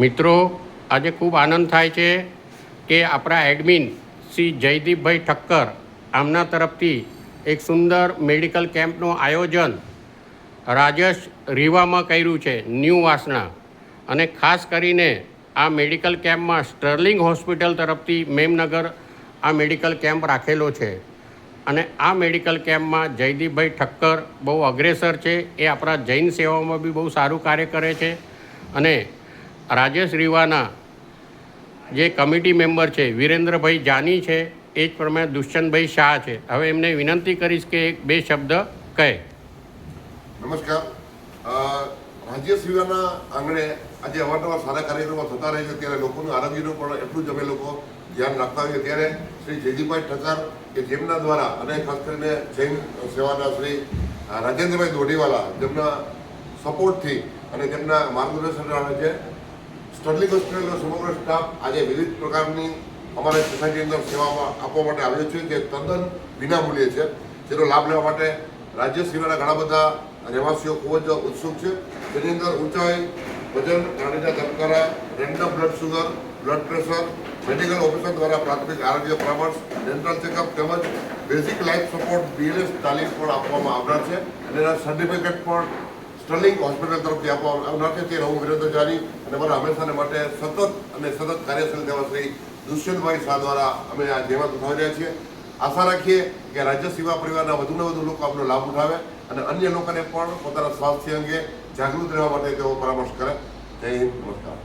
મિત્રો, આજે ખૂબ આનંદ થાય છે કે આપણા એડમિન શ્રી જયદીપભાઈ ઠક્કર આમના તરફથી એક સુંદર મેડિકલ કેમ્પનું આયોજન રાજેશ રીવામાં કર્યું છે, ન્યૂ વાસણા. અને ખાસ કરીને આ મેડિકલ કેમ્પમાં સ્ટર્લિંગ હોસ્પિટલ તરફથી મેમનગર આ મેડિકલ કેમ્પ રાખેલો છે. અને આ મેડિકલ કેમ્પમાં જયદીપભાઈ ઠક્કર બહુ અગ્રેસર છે. એ આપણા જૈન સેવાઓમાં બી બહુ સારું કાર્ય કરે છે. અને રાજેશ રીવાના જે કમિટી મેમ્બર છે વિરેન્દ્રભાઈ જાની છે, એ જ પ્રમાણે દુષ્યંતભાઈ શાહ છે. હવે એમને વિનંતી કરીશ કે એક બે શબ્દ કહે. નમસ્કાર. રાજ્ય સેવાના આંગણે આજે અવારનવાર સારા કાર્યક્રમો થતા રહે છે, ત્યારે લોકોનું આરોગ્યનું પણ એટલું જ અમે લોકો ધ્યાન રાખતા હોઈએ. ત્યારે શ્રી જયદીપભાઈ ઠક્કર કે જેમના દ્વારા અને ખાસ કરીને જૈન સેવાના શ્રી રાજેન્દ્રભાઈ દોઢીવાલા, જેમના સપોર્ટથી અને તેમના માર્ગદર્શન આવે છે, સ્ટર્લિંગ હોસ્પિટલનો સમગ્ર સ્ટાફ આજે વિવિધ પ્રકારની અમારી સોસાયટી અંદર સેવામાં આપવા માટે આવ્યો છે, જે તદ્દન વિનામૂલ્યે છે. જેનો લાભ લેવા માટે રાજ્ય સિવાયના ઘણા બધા રહેવાસીઓ ખૂબ જ ઉત્સુક છે. તેની અંદર ઊંચાઈ, વજન, ગાડીના ધબકારા, random blood sugar, blood pressure, medical officer દ્વારા પ્રાથમિક આરોગ્ય પરામર્શ, ડેન્ટલ ચેકઅપ તેમજ બેઝિક લાઈફ સપોર્ટ BLS તાલીમ પણ આપવામાં આવનાર છે. અને એના સર્ટિફિકેટ પણ સ્ટર્લિંગ હોસ્પિટલ તરફથી આપવામાં આવનાર છે. તે હું વિરેન્દ્ર જાની અને મારા હંમેશાને માટે સતત કાર્યશીલ થવા શ્રી દુષ્યંતભાઈ શાહ દ્વારા અમે આ જેવા ઉઠાવી રહ્યા છીએ. આશા રાખીએ કે રાજ્ય સેવા પરિવારના વધુને વધુ લોકો આપનો લાભ ઉઠાવે અને અન્ય લોકોને પણ પોતાના સ્વાસ્થ્ય અંગે જાગૃત રહેવા માટે તેઓ પરામર્શ કરે. જય હિન્દ, નમસ્કાર.